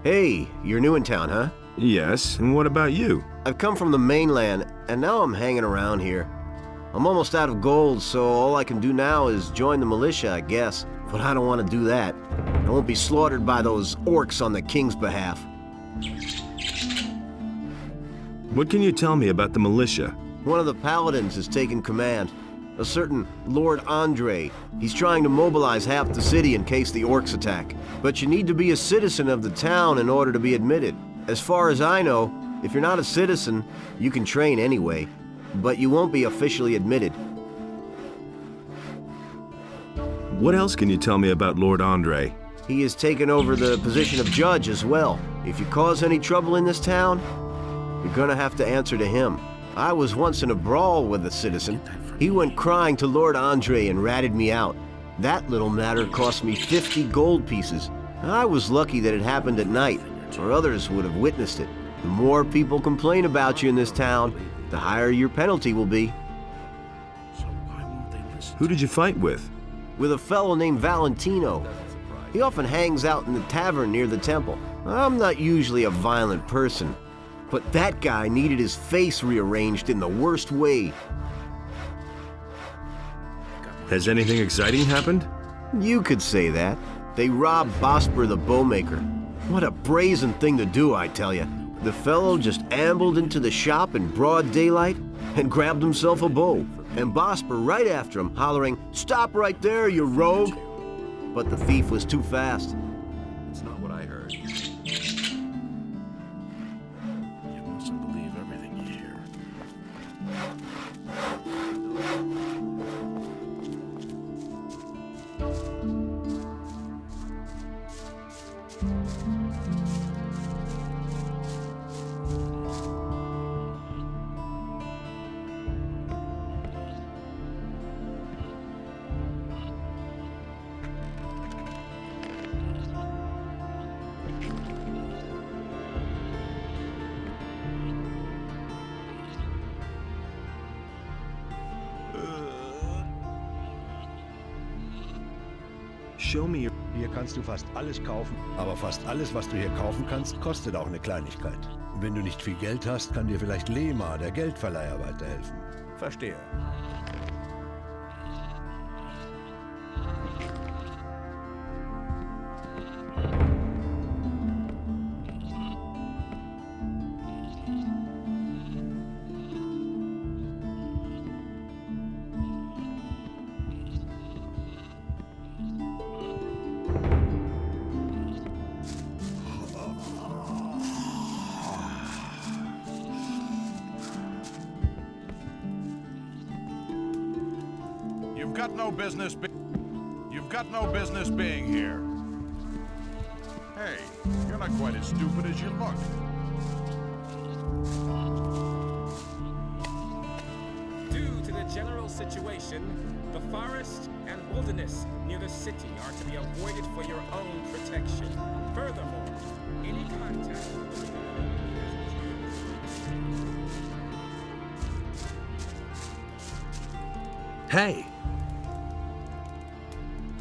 Hey, you're new in town, huh? Yes, and what about you? I've come from the mainland, and now I'm hanging around here. I'm almost out of gold, so all I can do now is join the militia, I guess. But I don't want to do that. I won't be slaughtered by those orcs on the king's behalf. What can you tell me about the militia? One of the paladins has taken command. A certain Lord Andre. He's trying to mobilize half the city in case the orcs attack. But you need to be a citizen of the town in order to be admitted. As far as I know, if you're not a citizen, you can train anyway. But you won't be officially admitted. What else can you tell me about Lord Andre? He has taken over the position of judge as well. If you cause any trouble in this town, you're gonna have to answer to him. I was once in a brawl with a citizen. He went crying to Lord Andre and ratted me out. That little matter cost me 50 gold pieces. I was lucky that it happened at night, or others would have witnessed it. The more people complain about you in this town, the higher your penalty will be. Who did you fight with? With a fellow named Valentino. He often hangs out in the tavern near the temple. I'm not usually a violent person, but that guy needed his face rearranged in the worst way. Has anything exciting happened? You could say that. They robbed Bosper the bowmaker. What a brazen thing to do, I tell you. The fellow just ambled into the shop in broad daylight and grabbed himself a bow. And Bosper right after him, hollering, "Stop right there, you rogue!" But the thief was too fast. That's not what I heard. You mustn't believe everything you hear. Show me your... Hier kannst du fast alles kaufen, aber fast alles, was du hier kaufen kannst, kostet auch eine Kleinigkeit. Wenn du nicht viel Geld hast, kann dir vielleicht Lema, der Geldverleiher, weiterhelfen. Verstehe. You've got no business being here. Hey, you're not quite as stupid as you look. Due to the general situation, the forest and wilderness near the city are to be avoided for your own protection. Furthermore, any contact with the Hey!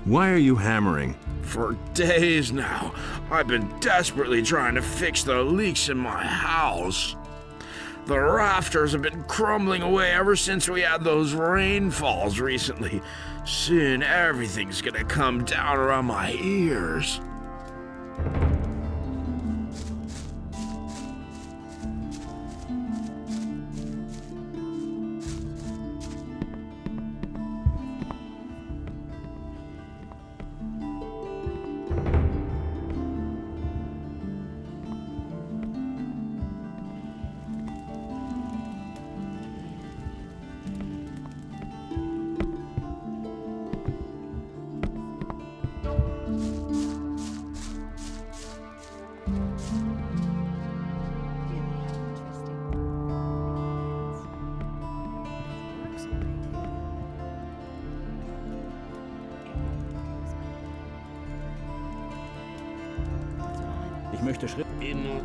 Why are you hammering? For days now, I've been desperately trying to fix the leaks in my house. The rafters have been crumbling away ever since we had those rainfalls recently. Soon everything's gonna come down around my ears. Ich möchte Schritt... Immer.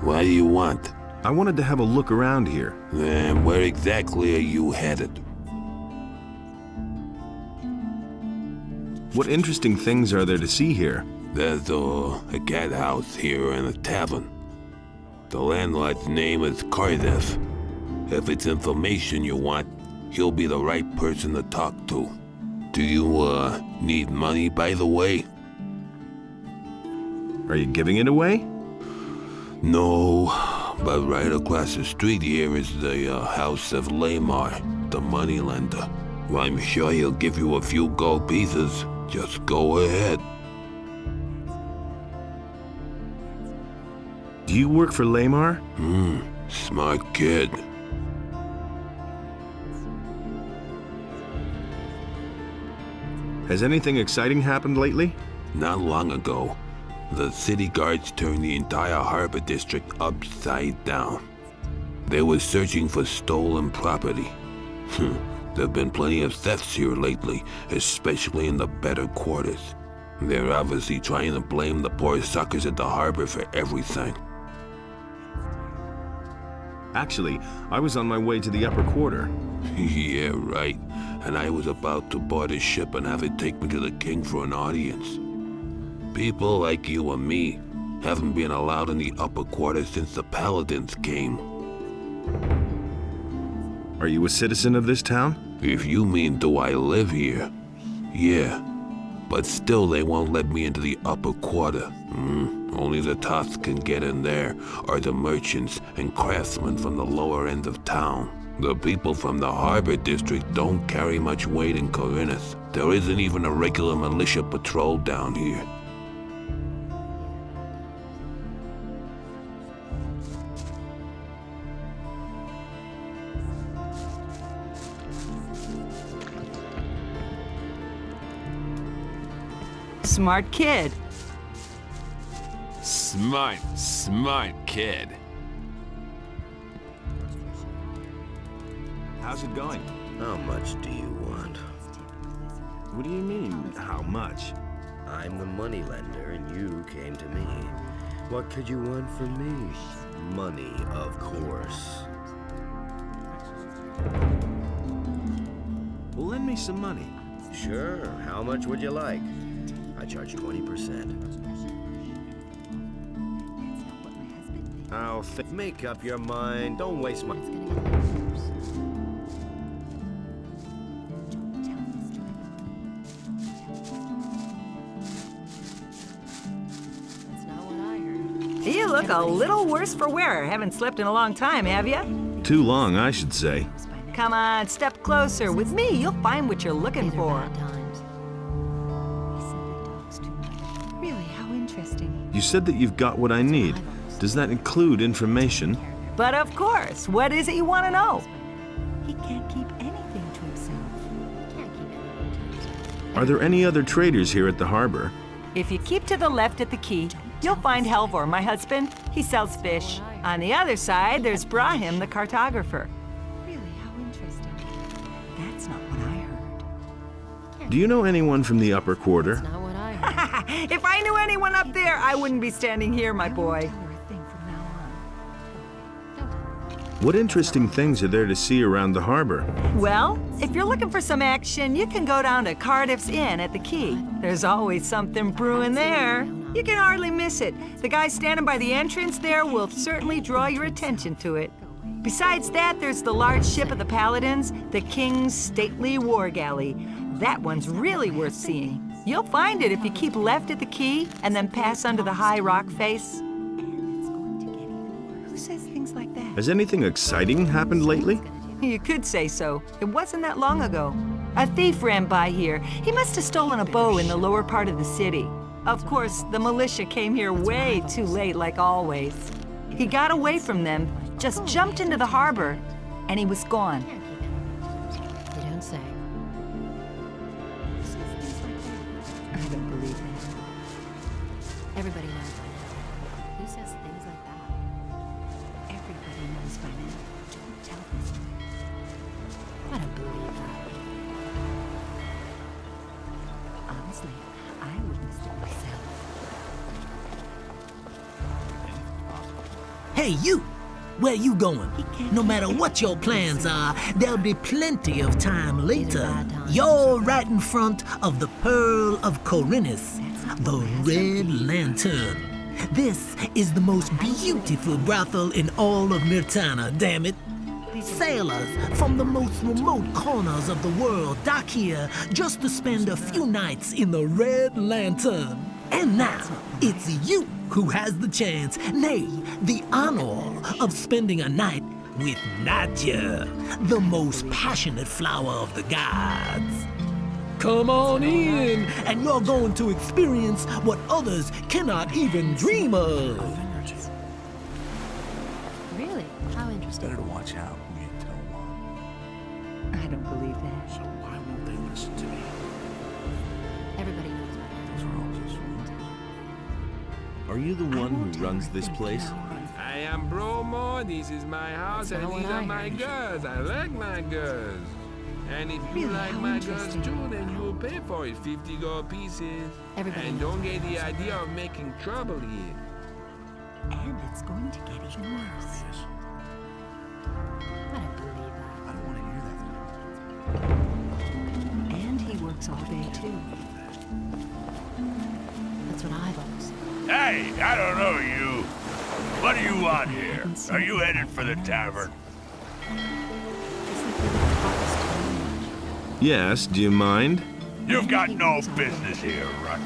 What do you want? I wanted to have a look around here. And where exactly are you headed? What interesting things are there to see here? There's a cat house here and a tavern. The landlord's name is Khorinis. If it's information you want, he'll be the right person to talk to. Do you, need money, by the way? Are you giving it away? No, but right across the street here is the house of Lamar, the moneylender. I'm sure he'll give you a few gold pieces. Just go ahead. Do you work for Lamar? Smart kid. Has anything exciting happened lately? Not long ago, the city guards turned the entire harbor district upside down. They were searching for stolen property. There've been plenty of thefts here lately, especially in the better quarters. They're obviously trying to blame the poor suckers at the harbor for everything. Actually, I was on my way to the upper quarter. Yeah, right. And I was about to board a ship and have it take me to the king for an audience. People like you and me haven't been allowed in the upper quarters since the paladins came. Are you a citizen of this town? If you mean do I live here? Yeah. But still they won't let me into the upper quarter. Only the toughs can get in there, or the merchants and craftsmen from the lower end of town. The people from the harbor district don't carry much weight in Khorinis. There isn't even a regular militia patrol down here. Smart kid. Smart kid. How's it going? How much do you want? What do you mean, how much? I'm the moneylender and you came to me. What could you want from me? Money, of course. Well, lend me some money. Sure, how much would you like? I charge 20%. Make up your mind, don't waste my... You look a little worse for wear. Haven't slept in a long time, have you? Too long, I should say. Come on, step closer. With me, you'll find what you're looking for. Really, how interesting. You said that you've got what I need. Does that include information? But of course, what is it you want to know? He can't keep anything to himself. Are there any other traders here at the harbor? If you keep to the left at the quay, you'll find Helvor, my husband. He sells fish. On the other side, there's Brahim, the cartographer. Really, how interesting. That's not what I heard. Do you know anyone from the upper quarter? That's not what I heard. If I knew anyone up there, I wouldn't be standing here, my boy. What interesting things are there to see around the harbor? Well, if you're looking for some action, you can go down to Cardiff's Inn at the quay. There's always something brewing there. You can hardly miss it. The guy standing by the entrance there will certainly draw your attention to it. Besides that, there's the large ship of the Paladins, the King's stately war galley. That one's really worth seeing. You'll find it if you keep left at the quay and then pass under the high rock face. Who says things like that? Has anything exciting happened lately? You could say so. It wasn't that long ago. A thief ran by here. He must have stolen a bow in the lower part of the city. Of course, the militia came here way too late, like always. He got away from them, just jumped into the harbor, and he was gone. You don't say. I don't believe that. Everybody knows by now. Who says things like that? Everybody knows by now. Don't tell this to me. I don't believe that. Honestly, I wouldn't stick myself. Hey, you! Where you going? No matter what your plans are, there'll be plenty of time later. You're right in front of the Pearl of Khorinis, the Red Lantern. This is the most beautiful brothel in all of Mirtana, damn it. Sailors from the most remote corners of the world dock here just to spend a few nights in the Red Lantern. And now, it's you who has the chance, nay, the honor of spending a night with Nadja, the most passionate flower of the gods. Come on in, and you're going to experience what others cannot even dream of. Really? How interesting. Better to watch out when you tell one. I don't believe that. So why won't they listen to me? Everybody knows about it. Those are all just Are you the one who runs this place? I am Bromo, this is my house, and these are my girls. I like my girls. And if you like my girls too, then you'll pay for it, 50 gold pieces. And don't get the idea of making trouble here. And it's going to get even worse. I don't believe that. I don't want to hear that. And he works all day, too. That's what I've always said. Hey, I don't know you. What do you want here? Are you headed for the tavern? Yes, do you mind? You've got no business here, Rut.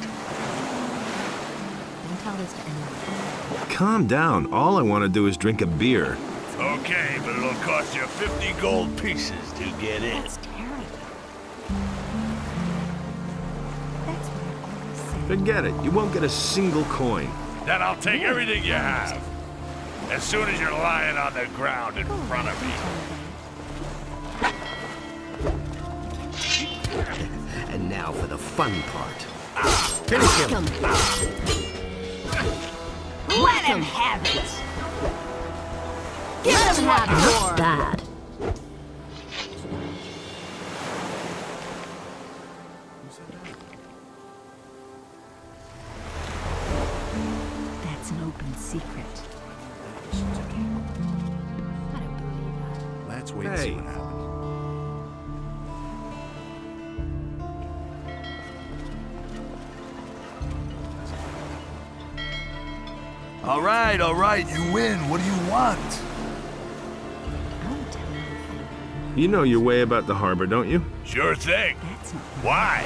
Don't tell this to anyone. Calm down. All I want to do is drink a beer. Okay, but it'll cost you 50 gold pieces to get in. That's terrible. That's what I always say. Forget it. You won't get a single coin. Then I'll take everything you have. As soon as you're lying on the ground in front of me. And now for the fun part. Finish him. Let him have it! Give him that door. Bad. That's an open secret. I don't believe that. Let's wait and see what happens. All right, you win. What do you want? I won't tell anything. You know your way about the harbor, don't you? Sure thing. That's not Why?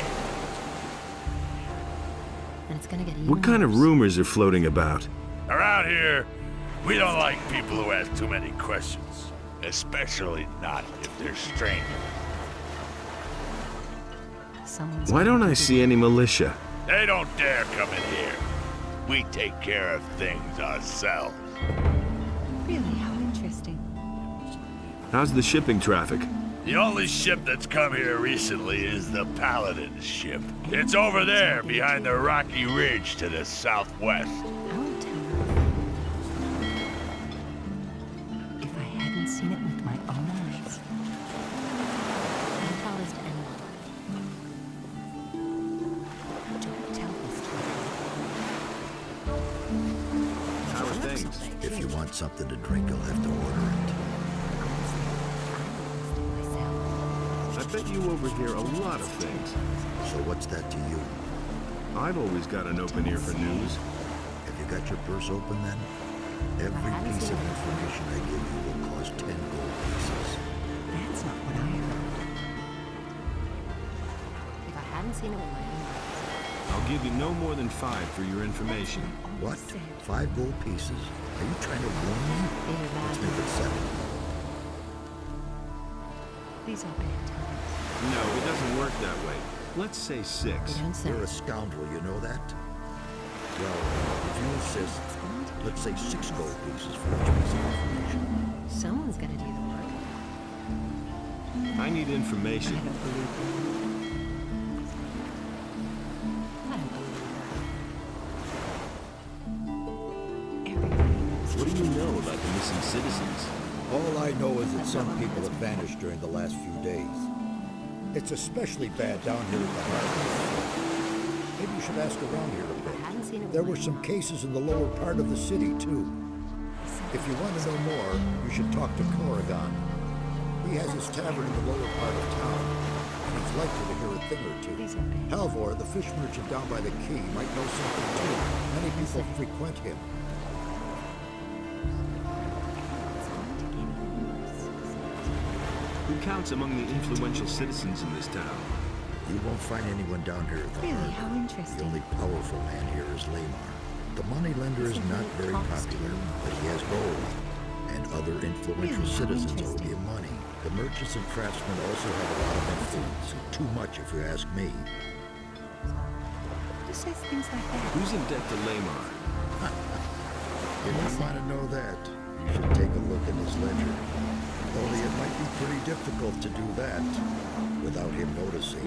And it's gonna get even What kind of worse. rumors are floating about? Around here, we don't like people who ask too many questions. Especially not if they're strangers. Someone's Why don't I see any militia? They don't dare come in here. We take care of things ourselves. really how interesting. How's the shipping traffic? The only ship that's come here recently is the Paladin's ship. It's over there, behind the rocky ridge to the southwest. I won't tell her. If I hadn't seen it with my own eyes. Don't tell this to anyone. Don't tell this to How are things? If you want something to drink, you'll have to order it. I bet you overhear a lot of things. So what's that to you? I've always got an open ear for news. Have you got your purse open then? Every piece of information I give you will cost 10 gold pieces. That's not what I heard. If I hadn't seen it with my own eyes. I'll give you no more than 5 for your information. What? 5 gold pieces? Are you trying to warn me? Let's make it 7. These are bad times. No, it doesn't work that way. Let's say 6. You're a scoundrel, you know that? Well, if you insist, let's say 6 gold pieces for each piece of information. Someone's gonna do the work. I need information. I don't believe What do you know about the missing citizens? All I know is that some people have vanished during the last few days. It's especially bad down here at the harbor. Maybe you should ask around here a bit. There were some cases in the lower part of the city, too. If you want to know more, you should talk to Corrigan. He has his tavern in the lower part of town, and he's likely to hear a thing or two. Halvor, the fish merchant down by the quay, might know something too. Many people frequent him. Who counts among the influential citizens in this town? You won't find anyone down here at the Really? harbor. How interesting. The only powerful man here is Lamar. The moneylender is not very popular, but he has gold. And other influential citizens owe him money. The merchants and craftsmen also have a lot of influence. Too much, if you ask me. Who says things like that? Who's in debt to Lamar? If you want to know that, you should take a look at his ledger. Only it might be pretty difficult to do that without him noticing.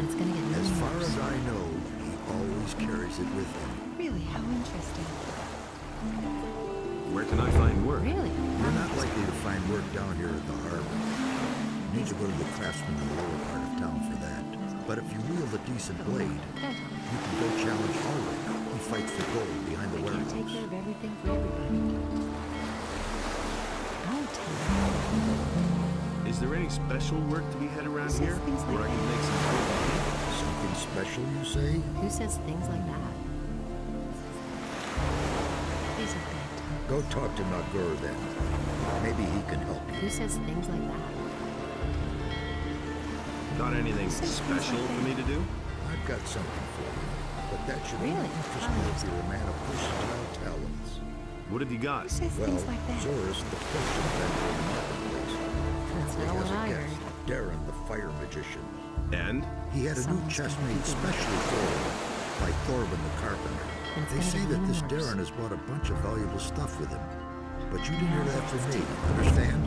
As far as I know, he always carries it with him. Really? How interesting. Where can I find work? Really? You're not likely to find work down here at the harbor. You need to go to the craftsman in the lower part of town for that. But if you wield a decent blade, you can go challenge Ulrich. He fights for gold behind the warehouse. Take care of everything for everybody. I'll tell you. Is there any special work to be had around here where I can make some money? Something special, you say? Who says things like that? These are bad times. Go talk to Nagur then. Maybe he can help you. Who says things like that? Got anything special for me to do? I've got something for you, but that should Really? only interest me if you're a man of versatile talents. What have you got? Who says Well, things like that? Zorus, the potion vendor in the marketplace. That's He not has what a I guest, heard. Darren, the fire magician. And? He had a new chest made specially for him by Thorben the carpenter. They say that this Darren has brought a bunch of valuable stuff with him. But you didn't hear that from me, understand?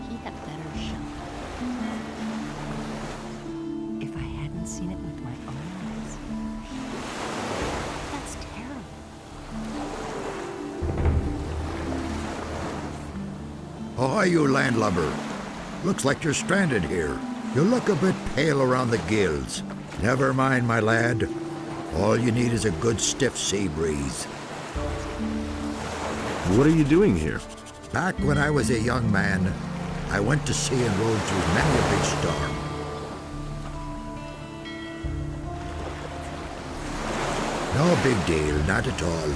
He had better show. If I hadn't seen it with my own eyes. That's terrible. Ahoy, you landlubber. Looks like you're stranded here. You look a bit pale around the gills. Never mind, my lad. All you need is a good stiff sea breeze. What are you doing here? Back when I was a young man, I went to sea and rode through many a big storm. No big deal, not at all.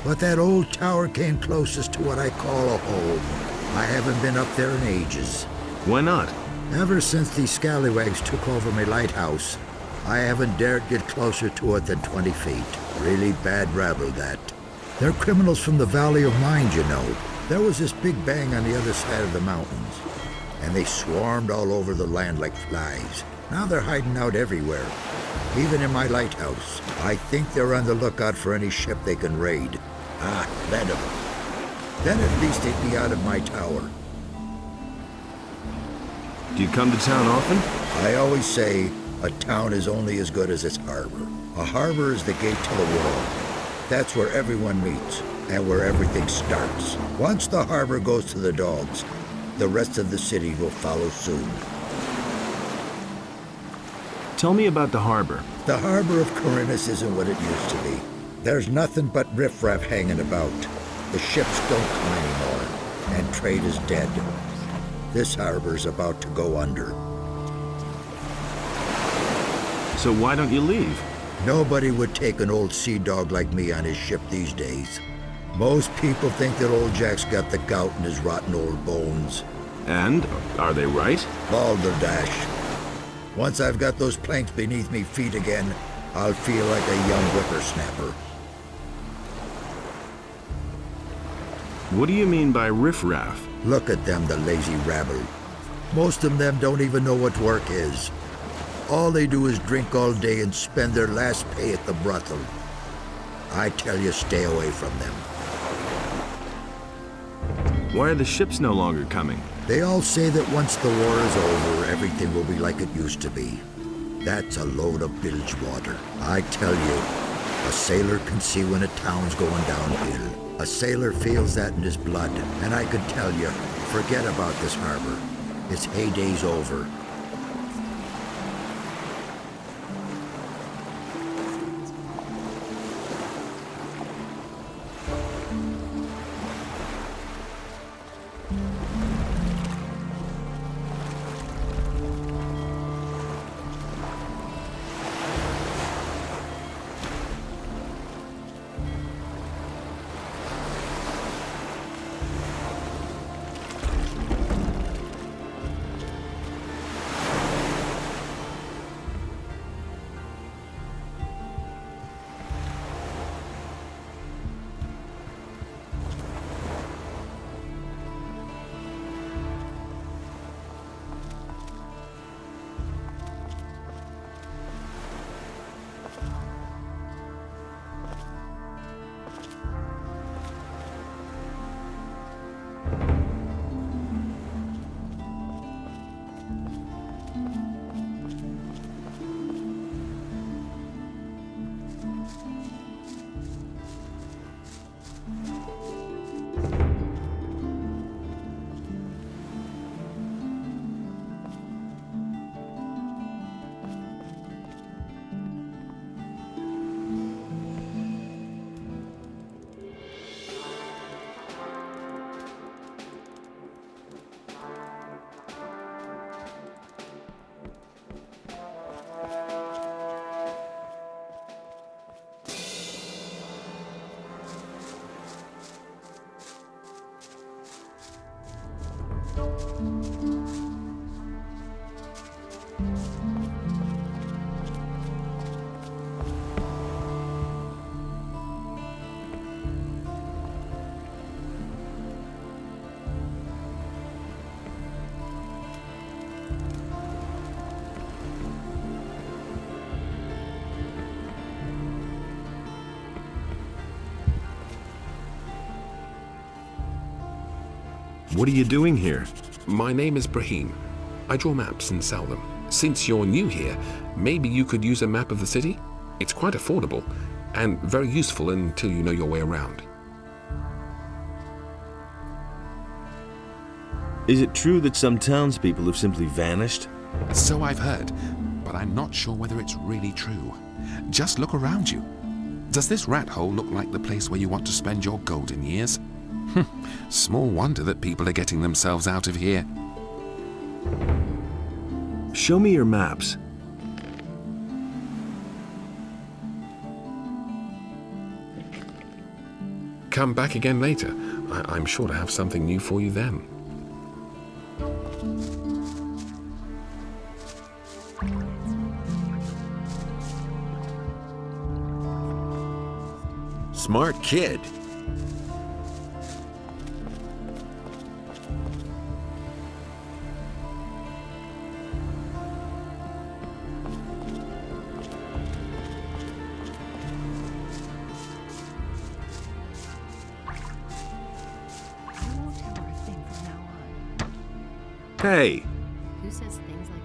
But that old tower came closest to what I call a home. I haven't been up there in ages. Why not? Ever since these scallywags took over my lighthouse, I haven't dared get closer to it than 20 feet. Really bad rabble, that. They're criminals from the Valley of Mind, you know. There was this big bang on the other side of the mountains, and they swarmed all over the land like flies. Now they're hiding out everywhere, even in my lighthouse. I think they're on the lookout for any ship they can raid. Ah, let them. Then at least they'd be out of my tower. Do you come to town often? I always say a town is only as good as its harbor. A harbor is the gate to the world. That's where everyone meets and where everything starts. Once the harbor goes to the dogs, the rest of the city will follow soon. Tell me about the harbor. The harbor of Khorinis isn't what it used to be. There's nothing but riffraff hanging about. The ships don't come anymore, and trade is dead. This harbor's about to go under. So why don't you leave? Nobody would take an old sea dog like me on his ship these days. Most people think that old Jack's got the gout in his rotten old bones. And? Are they right? Balderdash. Once I've got those planks beneath me feet again, I'll feel like a young whippersnapper. What do you mean by riffraff? Look at them, the lazy rabble. Most of them don't even know what work is. All they do is drink all day and spend their last pay at the brothel. I tell you, stay away from them. Why are the ships no longer coming? They all say that once the war is over, everything will be like it used to be. That's a load of bilge water. I tell you, a sailor can see when a town's going downhill. A sailor feels that in his blood, and I can tell you, forget about this harbor. Its heyday's over. What are you doing here? My name is Brahim. I draw maps and sell them. Since you're new here, maybe you could use a map of the city? It's quite affordable, and very useful until you know your way around. Is it true that some townspeople have simply vanished? So I've heard, but I'm not sure whether it's really true. Just look around you. Does this rat hole look like the place where you want to spend your golden years? Small wonder that people are getting themselves out of here. Show me your maps. Come back again later. I'm sure to have something new for you then. Smart kid. Hey. Who says things like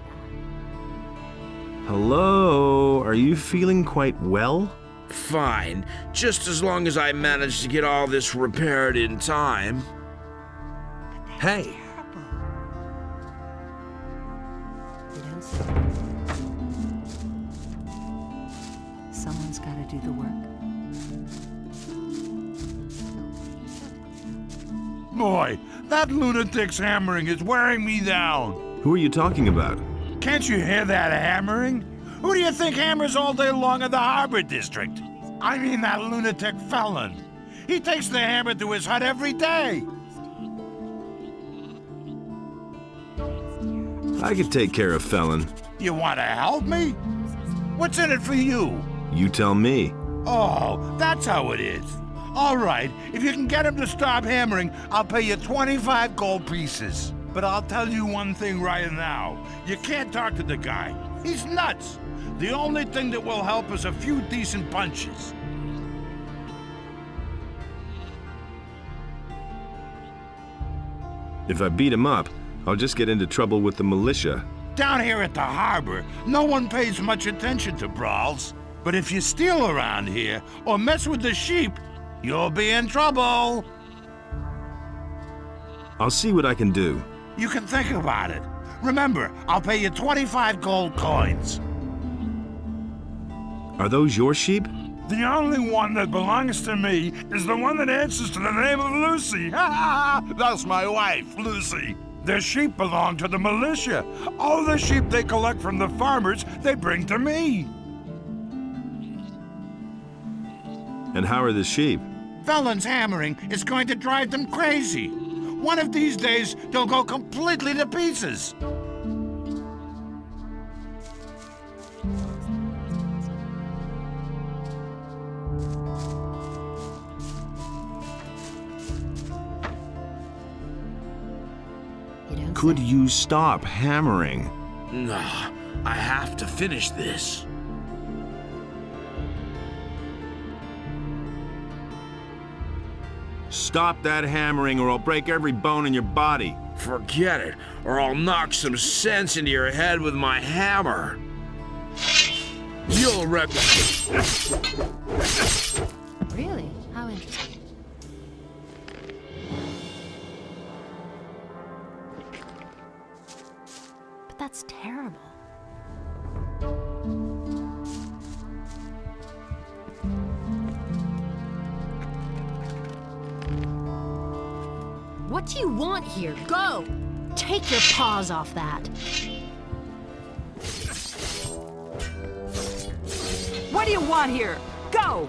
that? Hello? Are you feeling quite well? Fine, just as long as I manage to get all this repaired in time. Hey. Someone's got to do the work. Boy, that lunatic's hammering is wearing me down. Who are you talking about? Can't you hear that hammering? Who do you think hammers all day long in the Harbor District? I mean that lunatic felon. He takes the hammer to his hut every day. I could take care of Felon. You want to help me? What's in it for you? You tell me. Oh, that's how it is. All right, if you can get him to stop hammering, I'll pay you 25 gold pieces. But I'll tell you one thing right now. You can't talk to the guy. He's nuts. The only thing that will help is a few decent punches. If I beat him up, I'll just get into trouble with the militia. Down here at the harbor, no one pays much attention to brawls. But if you steal around here or mess with the sheep, you'll be in trouble. I'll see what I can do. You can think about it. Remember, I'll pay you 25 gold coins. Are those your sheep? The only one that belongs to me is the one that answers to the name of Lucy. That's my wife, Lucy. The sheep belong to the militia. All the sheep they collect from the farmers, they bring to me. And how are the sheep? Felon's hammering is going to drive them crazy. One of these days, they'll go completely to pieces. Could you stop hammering? No, I have to finish this. Stop that hammering or I'll break every bone in your body. Forget it, or I'll knock some sense into your head with my hammer. You'll recognize. Really? How interesting. But that's terrible. What do you want here? Go! Take your paws off that. What do you want here? Go!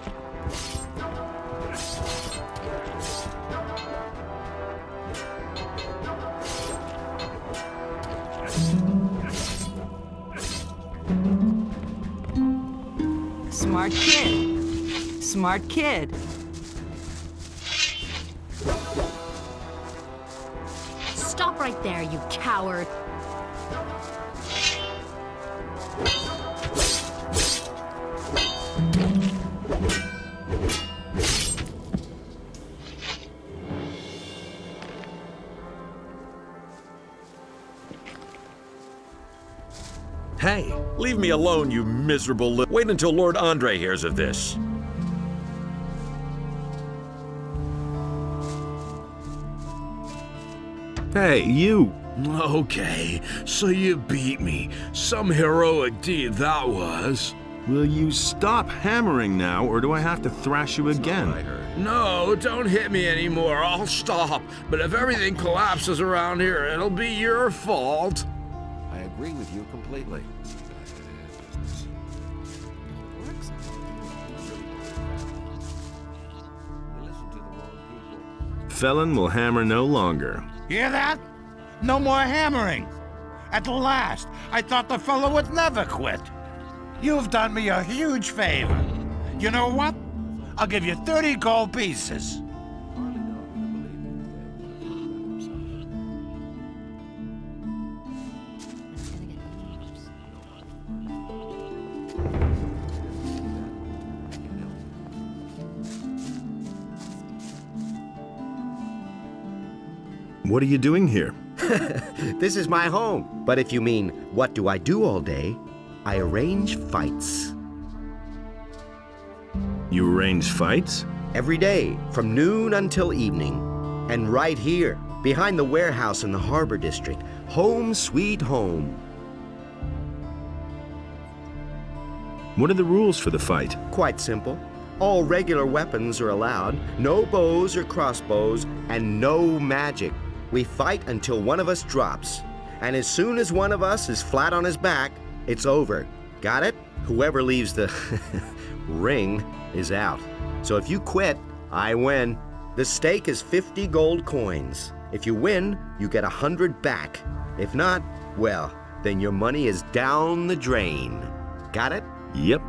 Smart kid. Smart kid. Stop right there, you coward. Hey, leave me alone, you miserable little... Wait until Lord Andre hears of this. Hey, you! Okay, so you beat me. Some heroic deed that was. Will you stop hammering now, or do I have to thrash you again? No, don't hit me anymore. I'll stop. But if everything collapses around here, it'll be your fault. I agree with you completely. Felon will hammer no longer. Hear that? No more hammering. At last, I thought the fellow would never quit. You've done me a huge favor. You know what? I'll give you 30 gold pieces. What are you doing here? This is my home. But if you mean, what do I do all day? I arrange fights. You arrange fights? Every day, from noon until evening. And right here, behind the warehouse in the Harbor District. Home sweet home. What are the rules for the fight? Quite simple. All regular weapons are allowed, no bows or crossbows, and no magic. We fight until one of us drops. And as soon as one of us is flat on his back, it's over. Got it? Whoever leaves the ring is out. So if you quit, I win. The stake is 50 gold coins. If you win, you get 100 back. If not, well, then your money is down the drain. Got it? Yep.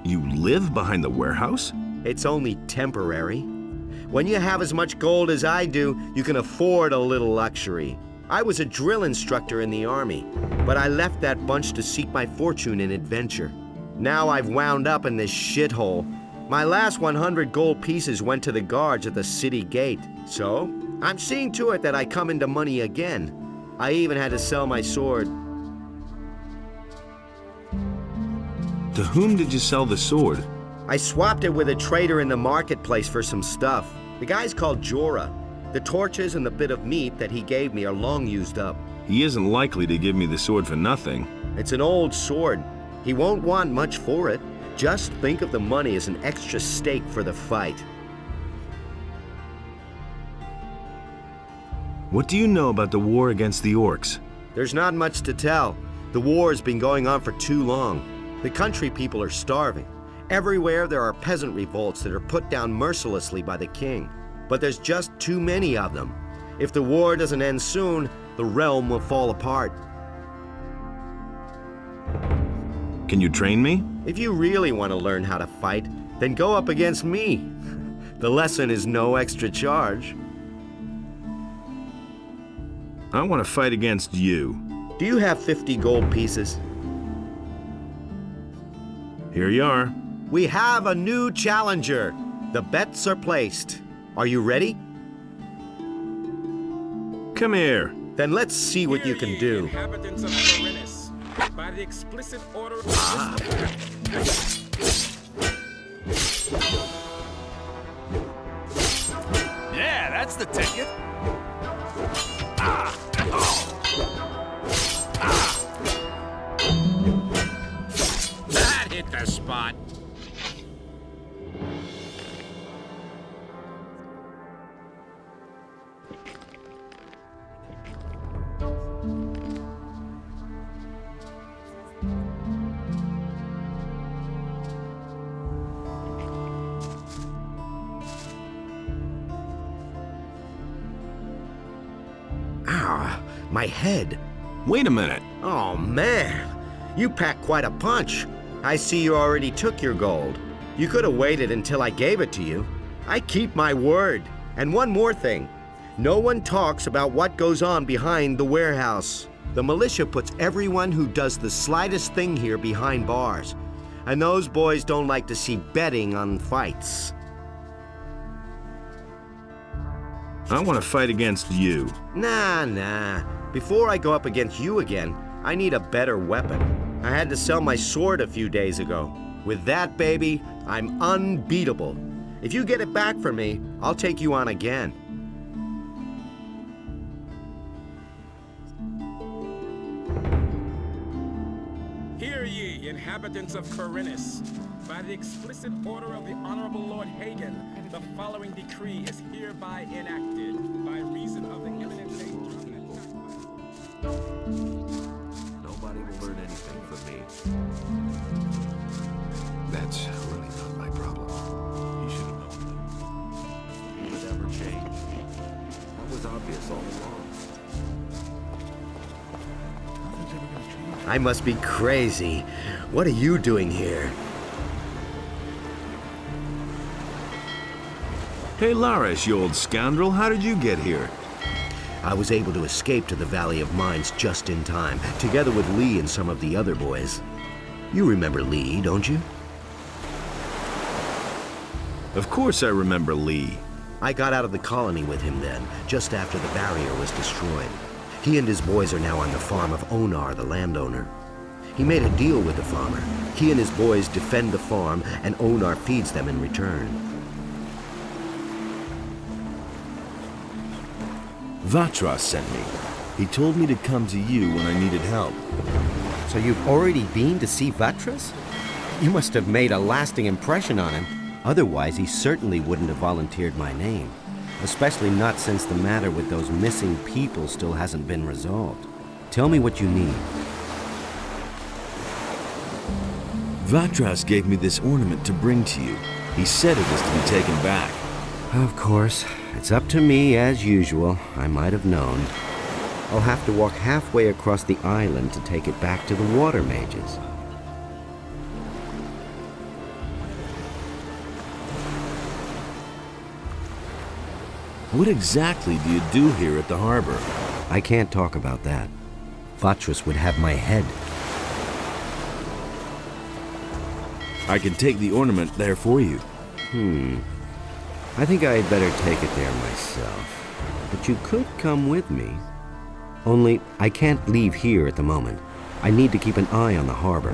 You live behind the warehouse? It's only temporary. When you have as much gold as I do, you can afford a little luxury. I was a drill instructor in the army, but I left that bunch to seek my fortune in adventure. Now I've wound up in this shithole. My last 100 gold pieces went to the guards at the city gate, so I'm seeing to it that I come into money again. I even had to sell my sword. To whom did you sell the sword? I swapped it with a trader in the marketplace for some stuff. The guy's called Jorah. The torches and the bit of meat that he gave me are long used up. He isn't likely to give me the sword for nothing. It's an old sword. He won't want much for it. Just think of the money as an extra stake for the fight. What do you know about the war against the orcs? There's not much to tell. The war's been going on for too long. The country people are starving. Everywhere there are peasant revolts that are put down mercilessly by the king. But there's just too many of them. If the war doesn't end soon, the realm will fall apart. Can you train me? If you really want to learn how to fight, then go up against me. The lesson is no extra charge. I want to fight against you. Do you have 50 gold pieces? Here you are. We have a new challenger. The bets are placed. Are you ready? Come here. Then let's see what you can do. Inhabitants of Khorinis, by the explicit order of Yeah, that's the ticket. That hit the spot. My head. Wait a minute. Oh, man. You packed quite a punch. I see you already took your gold. You could have waited until I gave it to you. I keep my word. And one more thing. No one talks about what goes on behind the warehouse. The militia puts everyone who does the slightest thing here behind bars. And those boys don't like to see betting on fights. I want to fight against you. Nah. Before I go up against you again, I need a better weapon. I had to sell my sword a few days ago. With that, baby, I'm unbeatable. If you get it back for me, I'll take you on again. Hear ye, inhabitants of Khorinis. By the explicit order of the Honorable Lord Hagen, the following decree is hereby enacted. By reason of the imminent danger of an attack. Nobody will learn anything from me. That's really not my problem. You should have known that. It would ever change. That was obvious all along. Nothing's ever gonna change. I must be crazy. What are you doing here? Hey, Larish, you old scoundrel, how did you get here? I was able to escape to the Valley of Mines just in time, together with Lee and some of the other boys. You remember Lee, don't you? Of course I remember Lee. I got out of the colony with him then, just after the barrier was destroyed. He and his boys are now on the farm of Onar, the landowner. He made a deal with the farmer. He and his boys defend the farm, and Onar feeds them in return. Vatras sent me. He told me to come to you when I needed help. So you've already been to see Vatras? You must have made a lasting impression on him. Otherwise, he certainly wouldn't have volunteered my name. Especially not since the matter with those missing people still hasn't been resolved. Tell me what you need. Vatras gave me this ornament to bring to you. He said it was to be taken back. Of course. It's up to me, as usual. I might have known. I'll have to walk halfway across the island to take it back to the water mages. What exactly do you do here at the harbor? I can't talk about that. Vatras would have my head. I can take the ornament there for you. I think I'd better take it there myself. But you could come with me. Only, I can't leave here at the moment. I need to keep an eye on the harbor.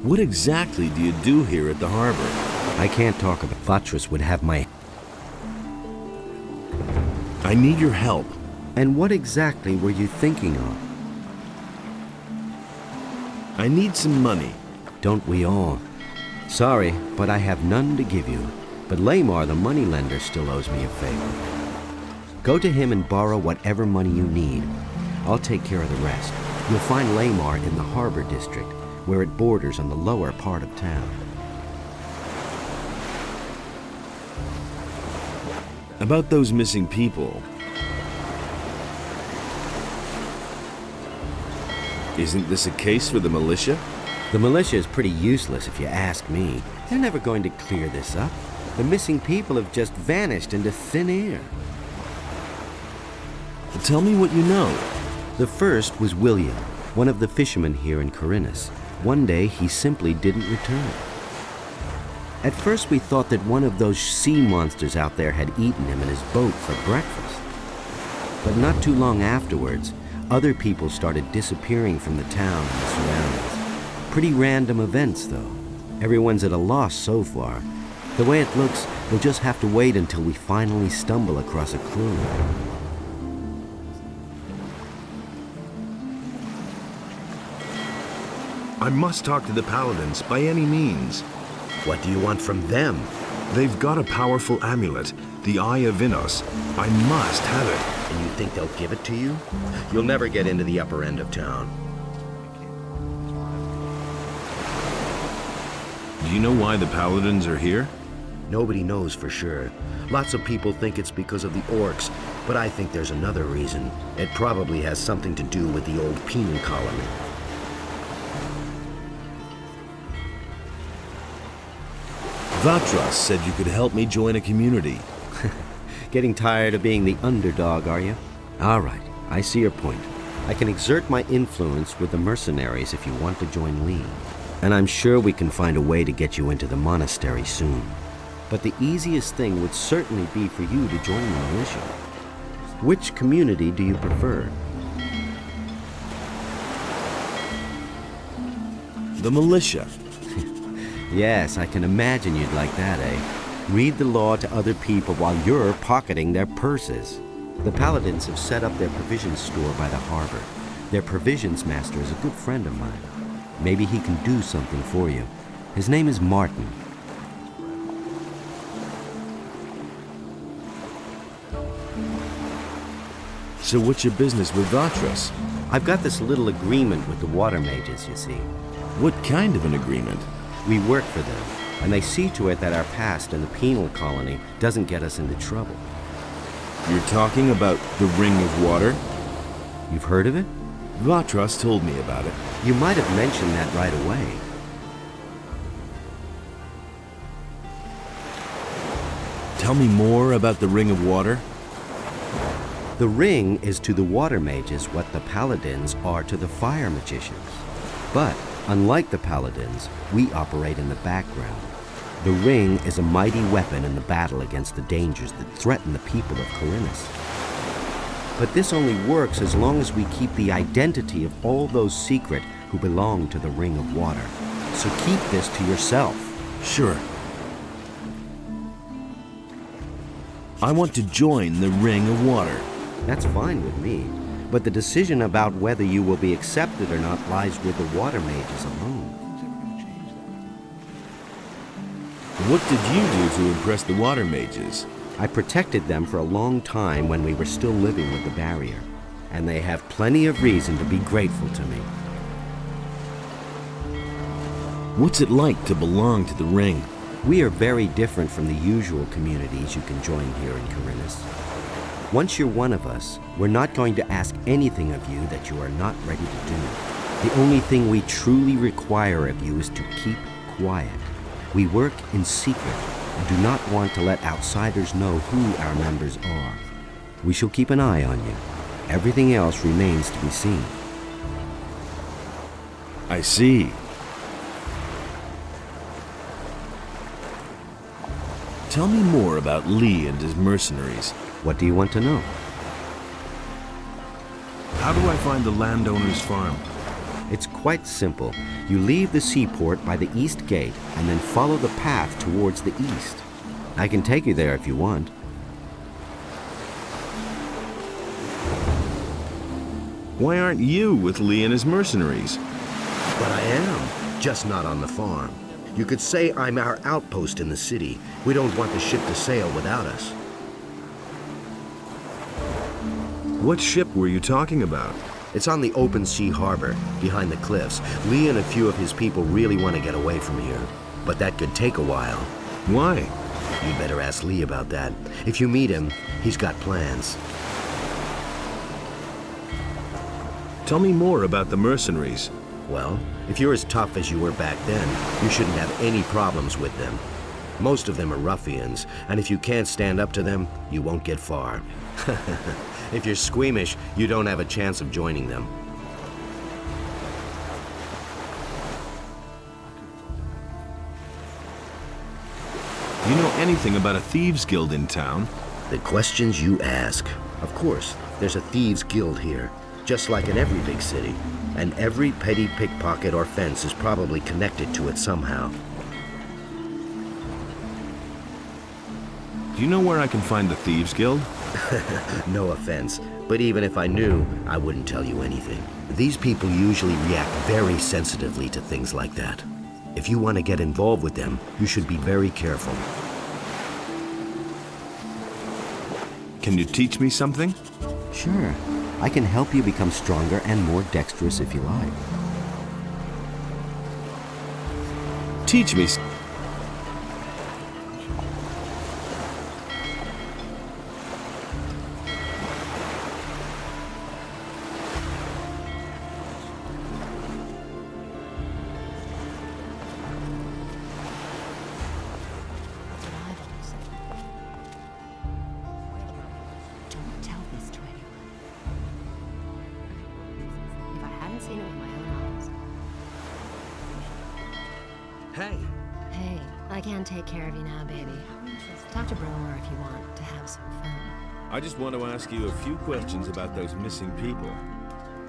What exactly do you do here at the harbor? I can't talk about Vatras would have my... I need your help. And what exactly were you thinking of? I need some money. Don't we all? Sorry, but I have none to give you. But Lamar, the moneylender, still owes me a favor. Go to him and borrow whatever money you need. I'll take care of the rest. You'll find Lamar in the harbor district, where it borders on the lower part of town. About those missing people. Isn't this a case for the militia? The militia is pretty useless if you ask me. They're never going to clear this up. The missing people have just vanished into thin air. Tell me what you know. The first was William, one of the fishermen here in Khorinis. One day, he simply didn't return. At first, we thought that one of those sea monsters out there had eaten him in his boat for breakfast. But not too long afterwards, other people started disappearing from the town and the surroundings. Pretty random events, though. Everyone's at a loss so far. The way it looks, we'll just have to wait until we finally stumble across a clue. I must talk to the Paladins by any means. What do you want from them? They've got a powerful amulet, the Eye of Innos. I must have it. And you think they'll give it to you? You'll never get into the upper end of town. Do you know why the Paladins are here? Nobody knows for sure. Lots of people think it's because of the orcs, but I think there's another reason. It probably has something to do with the old penal colony. Vatras said you could help me join a community. Getting tired of being the underdog, are you? All right, I see your point. I can exert my influence with the mercenaries if you want to join Lee. And I'm sure we can find a way to get you into the monastery soon. But the easiest thing would certainly be for you to join the militia. Which community do you prefer? The militia. Yes, I can imagine you'd like that, eh? Read the law to other people while you're pocketing their purses. The Paladins have set up their provisions store by the harbor. Their provisions master is a good friend of mine. Maybe he can do something for you. His name is Martin. So what's your business with Vatras? I've got this little agreement with the water mages, you see. What kind of an agreement? We work for them, and they see to it that our past in the penal colony doesn't get us into trouble. You're talking about the Ring of Water? You've heard of it? Vatras told me about it. You might have mentioned that right away. Tell me more about the Ring of Water. The ring is to the water mages what the paladins are to the fire magicians. But, unlike the paladins, we operate in the background. The ring is a mighty weapon in the battle against the dangers that threaten the people of Khorinis. But this only works as long as we keep the identity of all those secret who belong to the Ring of Water. So keep this to yourself. Sure. I want to join the Ring of Water. That's fine with me, but the decision about whether you will be accepted or not lies with the water mages alone. What did you do to impress the water mages? I protected them for a long time when we were still living with the barrier, and they have plenty of reason to be grateful to me. What's it like to belong to the Ring? We are very different from the usual communities you can join here in Khorinis. Once you're one of us, we're not going to ask anything of you that you are not ready to do. The only thing we truly require of you is to keep quiet. We work in secret and do not want to let outsiders know who our members are. We shall keep an eye on you. Everything else remains to be seen. I see. Tell me more about Lee and his mercenaries. What do you want to know? How do I find the landowner's farm? It's quite simple. You leave the seaport by the east gate and then follow the path towards the east. I can take you there if you want. Why aren't you with Lee and his mercenaries? But I am, just not on the farm. You could say I'm our outpost in the city. We don't want the ship to sail without us. What ship were you talking about? It's on the open sea harbor, behind the cliffs. Lee and a few of his people really want to get away from here. But that could take a while. Why? You'd better ask Lee about that. If you meet him, he's got plans. Tell me more about the mercenaries. Well, if you're as tough as you were back then, you shouldn't have any problems with them. Most of them are ruffians, and if you can't stand up to them, you won't get far. If you're squeamish, you don't have a chance of joining them. Do you know anything about a thieves' guild in town? The questions you ask. Of course, there's a thieves' guild here, just like in every big city. And every petty pickpocket or fence is probably connected to it somehow. Do you know where I can find the thieves' guild? No offense, but even if I knew, I wouldn't tell you anything. These people usually react very sensitively to things like that. If you want to get involved with them, you should be very careful. Can you teach me something? Sure. I can help you become stronger and more dexterous if you like. Teach me. Don't tell this to anyone. If I hadn't seen it with my own eyes. Hey. Hey, I can't take care of you now, baby. Talk to Bromar if you want to have some fun. I just want to ask you a few questions about those missing people.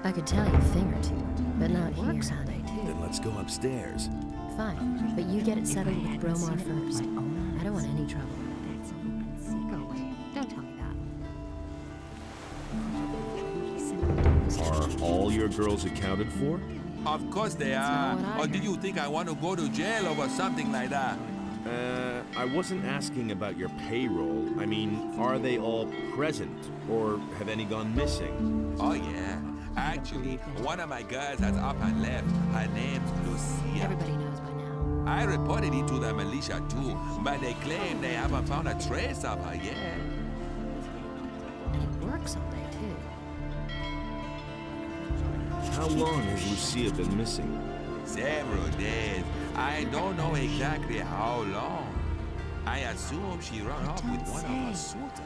I could tell you a thing or two, but not here. Then let's go upstairs. Fine, but you get it settled with Bromar first. I don't want any trouble. Go away. Don't tell me that. Are all your girls accounted for? Of course they are. Or do you think I want to go to jail over something like that? I wasn't asking about your payroll. I mean, are they all present? Or have any gone missing? Oh, yeah. Actually, one of my girls has up and left. Her name's Lucia. Everybody knows by now. I reported it to the militia too, but they claim they haven't found a trace of her yet. And it works all day, too. How long has Lucia been missing? Several days. I don't know exactly how long. I assume she ran off with one of her suitors.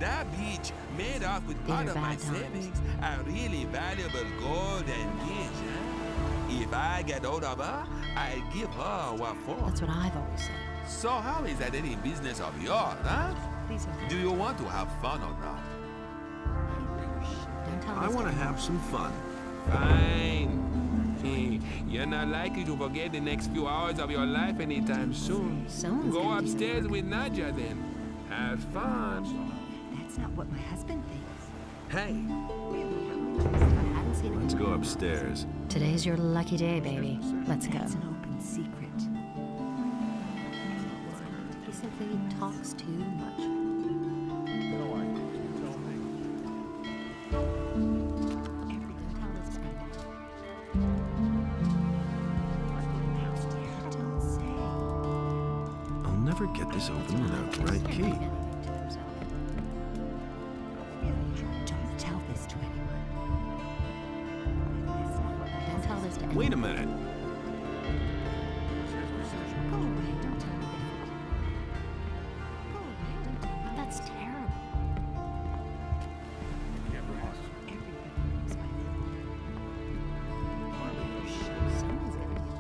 That bitch made off with part of my savings, a really valuable gold and gauge. If I get hold of her, I'll give her what for. That's what I've always said. So how is that any business of yours, huh? Do you want to have fun or not? I want to have some fun. Fine. You're not likely to forget the next few hours of your life anytime soon. Go upstairs with Nadia then. Have fun. That's not what my husband thinks. Hey. Let's go upstairs. Today's your lucky day, baby. Let's go. That's an open secret. He simply talks too much. I'll never get this open without the right key. Don't tell this to anyone. Don't tell this to anyone. Wait a minute. Go away. Don't tell me that. Go away. That's terrible. Someone's gonna do it.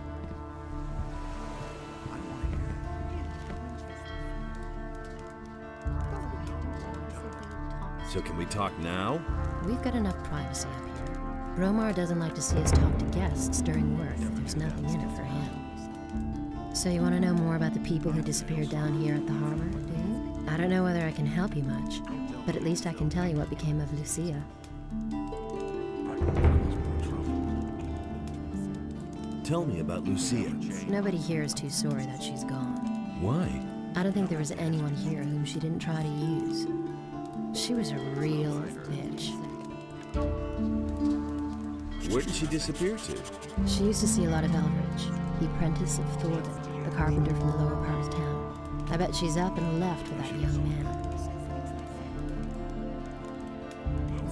So can we talk now? We've got enough privacy up here. Bromar doesn't like to see us talk to guests during work if there's nothing in it for him. So you want to know more about the people who disappeared down here at the harbor, do you? I don't know whether I can help you much, but at least I can tell you what became of Lucia. Tell me about Lucia. Nobody here is too sorry that she's gone. Why? I don't think there was anyone here whom she didn't try to use. She was a real bitch. Where did she disappear to? She used to see a lot of Elridge, the apprentice of Thorvin, the carpenter from the lower part of town. I bet she's up and left with that young man.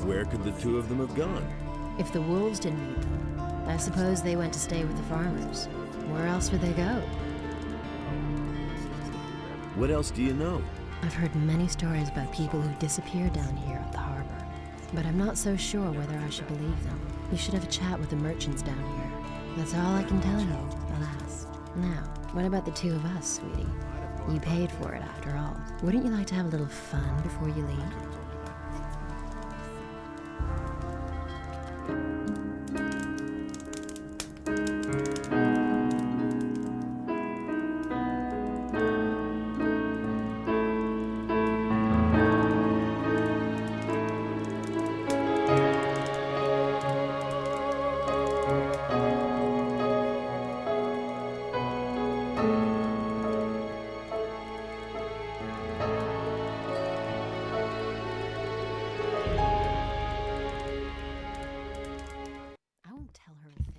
Where could the two of them have gone? If the wolves didn't eat them, I suppose they went to stay with the farmers. Where else would they go? What else do you know? I've heard many stories about people who disappeared down here at the harbor, but I'm not so sure whether I should believe them. You should have a chat with the merchants down here. That's all I can tell you, alas. Now, what about the two of us, sweetie? You paid for it after all. Wouldn't you like to have a little fun before you leave?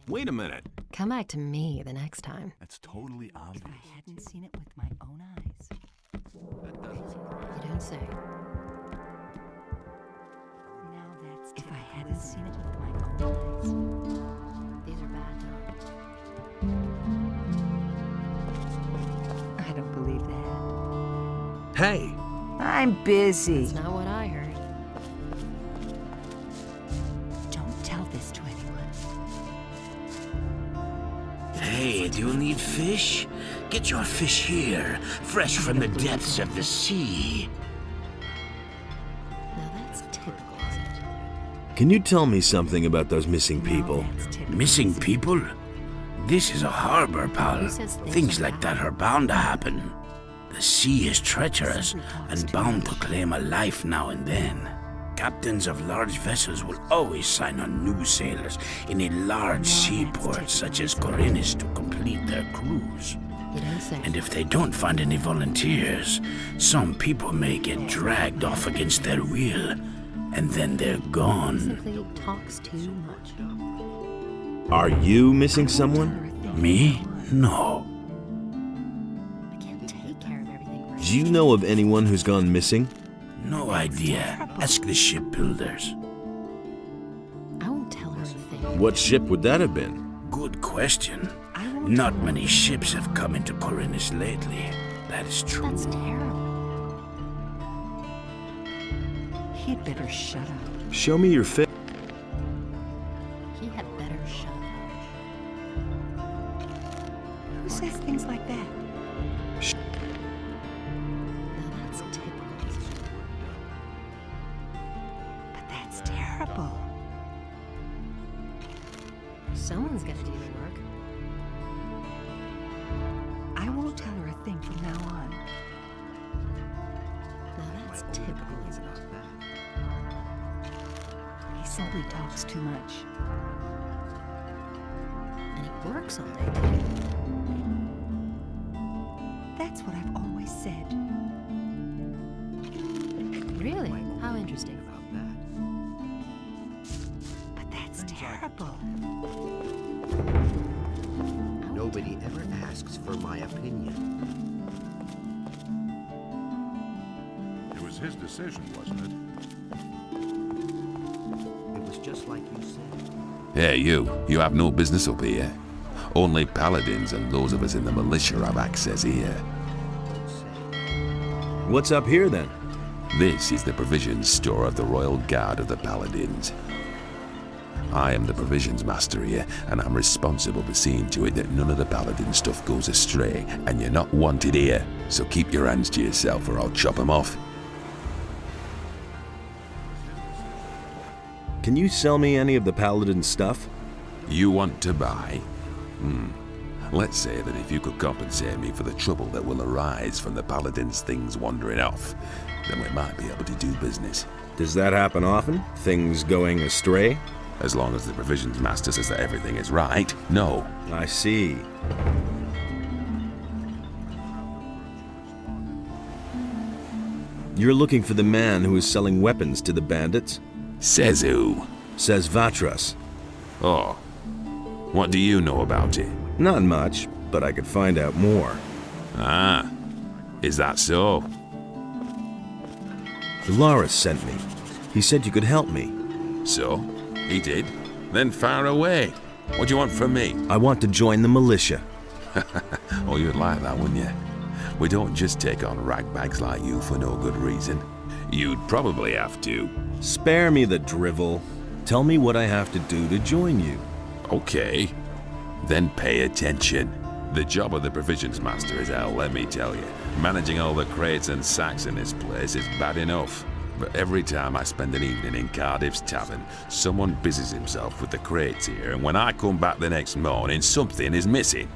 Wait a minute. Come back to me the next time. That's totally obvious. If I hadn't seen it with my own eyes. You don't say. Now that's if I hadn't seen it with my own eyes. These are bad times. I don't believe that. Hey! I'm busy. That's not what I heard. Don't tell this to anyone. Hey! Hey, do you need fish? Get your fish here, fresh from the depths of the sea. Now that's typical, isn't it? Can you tell me something about those missing people? Missing people? This is a harbor, pal. Things like that are bound to happen. The sea is treacherous and bound to claim a life now and then. Captains of large vessels will always sign on new sailors in a large seaport such as Khorinis to complete their cruise. And if they don't find any volunteers, some people may get dragged off against their will, and then they're gone. Simply talks too much. Are you missing someone? Me? No. I can't take care of everything. Do you know of anyone who's gone missing? No idea. Ask the shipbuilders. I won't tell her a thing. What ship would that have been? Good question. Not many ships have come into Khorinis lately. That is true. That's terrible. He'd better shut up. Show me your fish. He had better shut up. Who says things like that? Now that's typical, isn't it? But that's terrible. Someone's gotta do the work. I won't tell her a thing from now on. Now that's typical, isn't it? He simply talks too much. And he works all day, too. That's what I've always said. Really? How interesting. But that's terrible. Nobody ever asks for my opinion. It was his decision, wasn't it? It was just like you said. Hey, you have no business up here. Only paladins and those of us in the militia have access here. What's up here then? This is the provisions store of the Royal Guard of the Paladins. I am the provisions master here, and I'm responsible for seeing to it that none of the paladin stuff goes astray, and you're not wanted here, so keep your hands to yourself or I'll chop them off. Can you sell me any of the paladin stuff? You want to buy? Let's say that if you could compensate me for the trouble that will arise from the paladin's things wandering off, then we might be able to do business. Does that happen often? Things going astray? As long as the provisions master says that everything is right, no. I see. You're looking for the man who is selling weapons to the bandits? Says who? Says Vatras. Oh. What do you know about it? Not much, but I could find out more. Ah. Is that so? Dolaris sent me. He said you could help me. So? He did? Then fire away. What do you want from me? I want to join the militia. Oh, you'd like that, wouldn't you? We don't just take on ragbags like you for no good reason. You'd probably have to. Spare me the drivel. Tell me what I have to do to join you. Okay. Then pay attention. The job of the provisions master is hell, let me tell you. Managing all the crates and sacks in this place is bad enough. But every time I spend an evening in Cardiff's tavern, someone busies himself with the crates here, and when I come back the next morning, something is missing.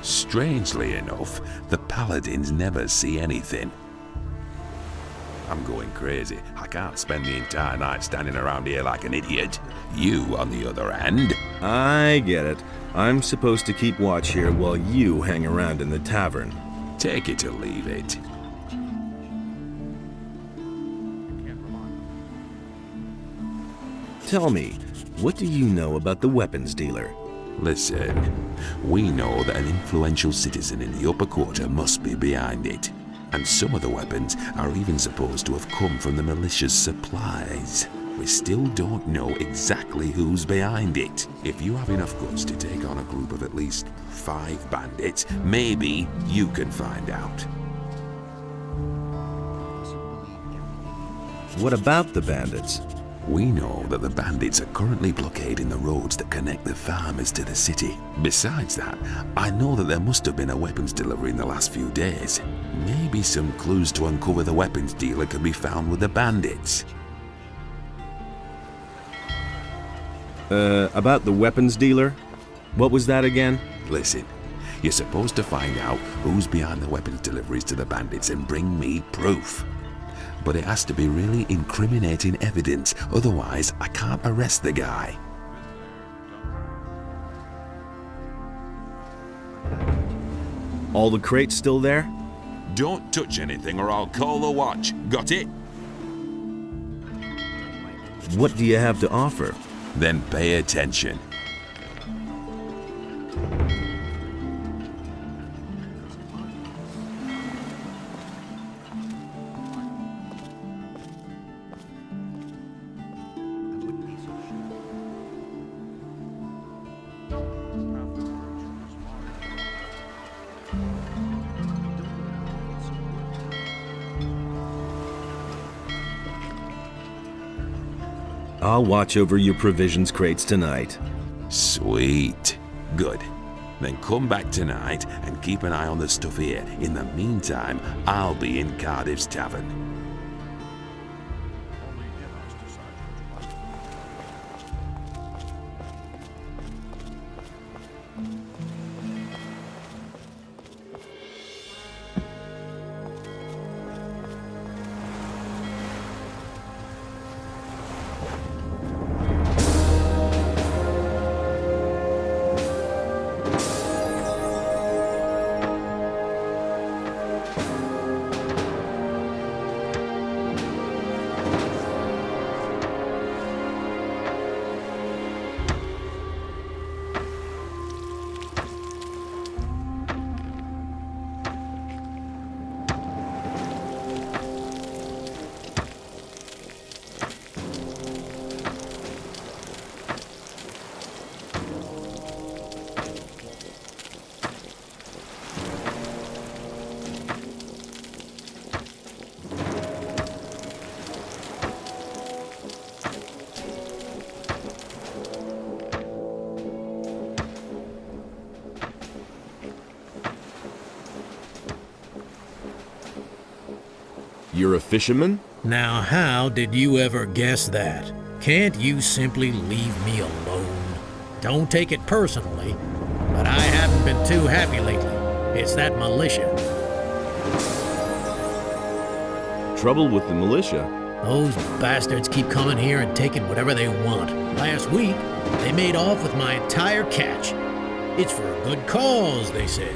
Strangely enough, the paladins never see anything. I'm going crazy. I can't spend the entire night standing around here like an idiot. You, on the other hand... I get it. I'm supposed to keep watch here while you hang around in the tavern. Take it or leave it. Tell me, what do you know about the weapons dealer? Listen, we know that an influential citizen in the upper quarter must be behind it. And some of the weapons are even supposed to have come from the militia's supplies. We still don't know exactly who's behind it. If you have enough guts to take on a group of at least 5 bandits, maybe you can find out. What about the bandits? We know that the bandits are currently blockading the roads that connect the farmers to the city. Besides that, I know that there must have been a weapons delivery in the last few days. Maybe some clues to uncover the weapons dealer can be found with the bandits. About the weapons dealer? What was that again? Listen, you're supposed to find out who's behind the weapons deliveries to the bandits and bring me proof. But it has to be really incriminating evidence, otherwise I can't arrest the guy. All the crates still there? Don't touch anything or I'll call the watch. Got it? What do you have to offer? Then pay attention. I'll watch over your provisions crates tonight. Sweet. Good. Then come back tonight and keep an eye on the stuff here. In the meantime, I'll be in Cardiff's tavern. You're a fisherman? Now, how did you ever guess that? Can't you simply leave me alone? Don't take it personally, but I haven't been too happy lately. It's that militia. Trouble with the militia? Those bastards keep coming here and taking whatever they want. Last week, they made off with my entire catch. It's for a good cause, they said.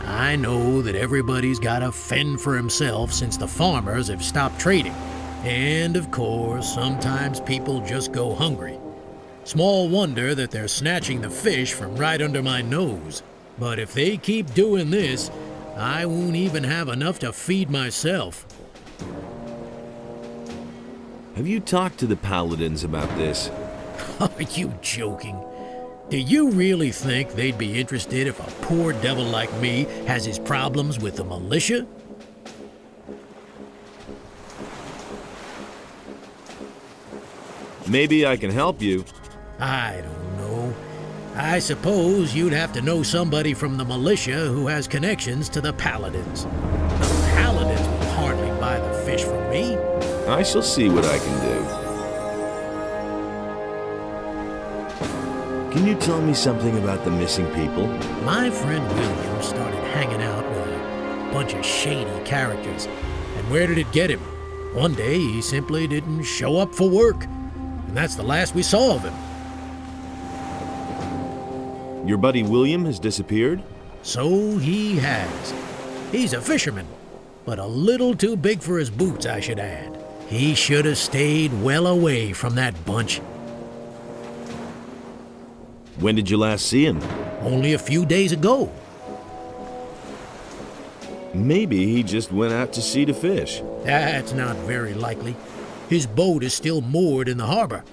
I know that everybody's got to fend for himself since the farmers have stopped trading. And of course, sometimes people just go hungry. Small wonder that they're snatching the fish from right under my nose. But if they keep doing this, I won't even have enough to feed myself. Have you talked to the paladins about this? Are you joking? Do you really think they'd be interested if a poor devil like me has his problems with the militia? Maybe I can help you. I don't know. I suppose you'd have to know somebody from the militia who has connections to the paladins. The paladins will hardly buy the fish from me. I shall see what I can do. Can you tell me something about the missing people? My friend William started hanging out with a bunch of shady characters. And where did it get him? One day he simply didn't show up for work. And that's the last we saw of him. Your buddy William has disappeared? So he has. He's a fisherman, but a little too big for his boots, I should add. He should have stayed well away from that bunch. When did you last see him? Only a few days ago. Maybe he just went out to sea to fish. That's not very likely. His boat is still moored in the harbor.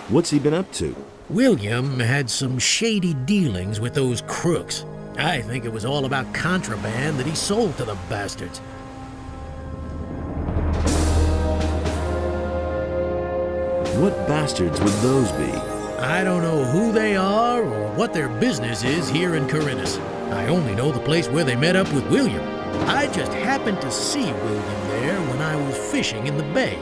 What's he been up to? William had some shady dealings with those crooks. I think it was all about contraband that he sold to the bastards. What bastards would those be? I don't know who they are or what their business is here in Khorinis. I only know the place where they met up with William. I just happened to see William there when I was fishing in the bay.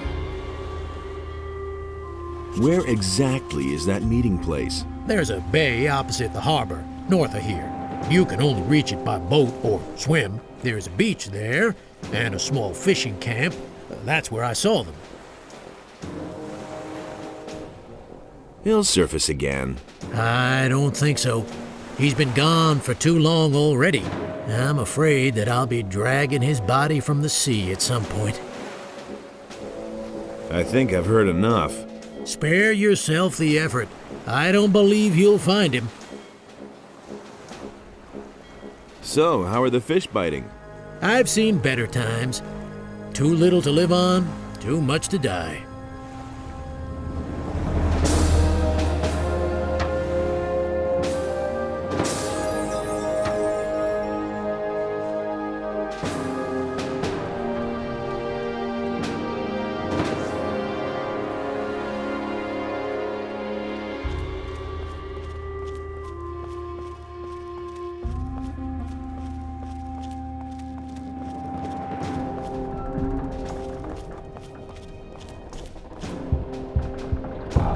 Where exactly is that meeting place? There's a bay opposite the harbor, north of here. You can only reach it by boat or swim. There's a beach there and a small fishing camp. That's where I saw them. He'll surface again. I don't think so. He's been gone for too long already. I'm afraid that I'll be dragging his body from the sea at some point. I think I've heard enough. Spare yourself the effort. I don't believe you'll find him. So, how are the fish biting? I've seen better times. Too little to live on, too much to die.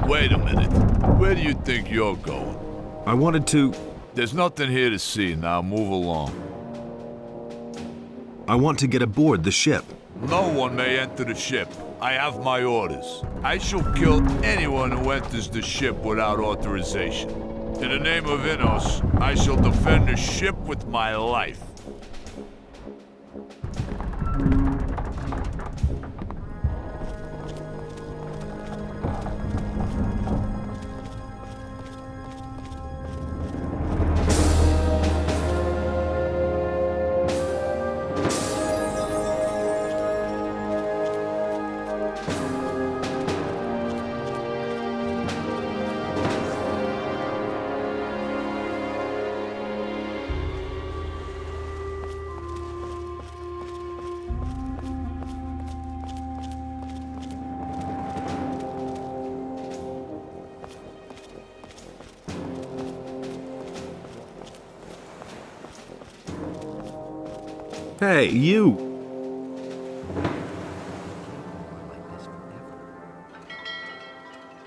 Wait a minute. Where do you think you're going? I wanted to... There's nothing here to see now. Move along. I want to get aboard the ship. No one may enter the ship. I have my orders. I shall kill anyone who enters the ship without authorization. In the name of Innos, I shall defend the ship with my life. Hey, you!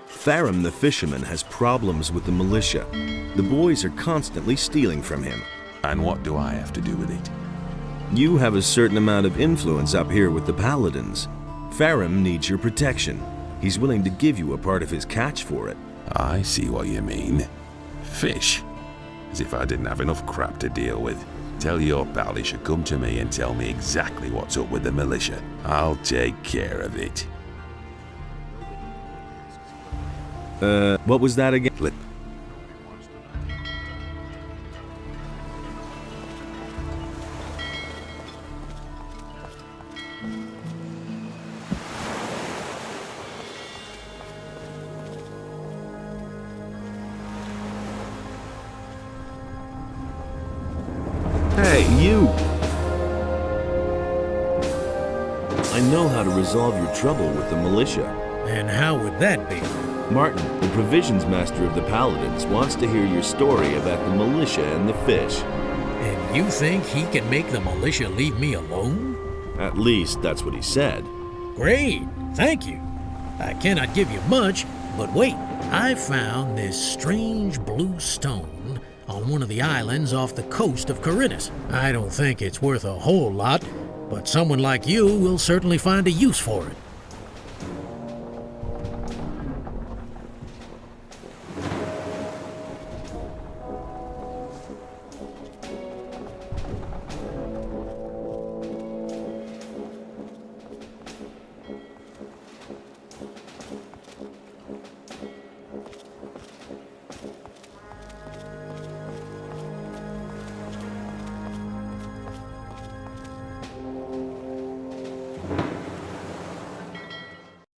Farum the fisherman has problems with the militia. The boys are constantly stealing from him. And what do I have to do with it? You have a certain amount of influence up here with the paladins. Farum needs your protection. He's willing to give you a part of his catch for it. I see what you mean. Fish? As if I didn't have enough crap to deal with. Tell your pal he should come to me and tell me exactly what's up with the militia. I'll take care of it. What was that again? Hey, you! I know how to resolve your trouble with the militia. And how would that be? Martin, the provisions master of the Paladins, wants to hear your story about the militia and the fish. And you think he can make the militia leave me alone? At least, that's what he said. Great, thank you. I cannot give you much, but wait. I found this strange blue stone on one of the islands off the coast of Khorinis. I don't think it's worth a whole lot, but someone like you will certainly find a use for it.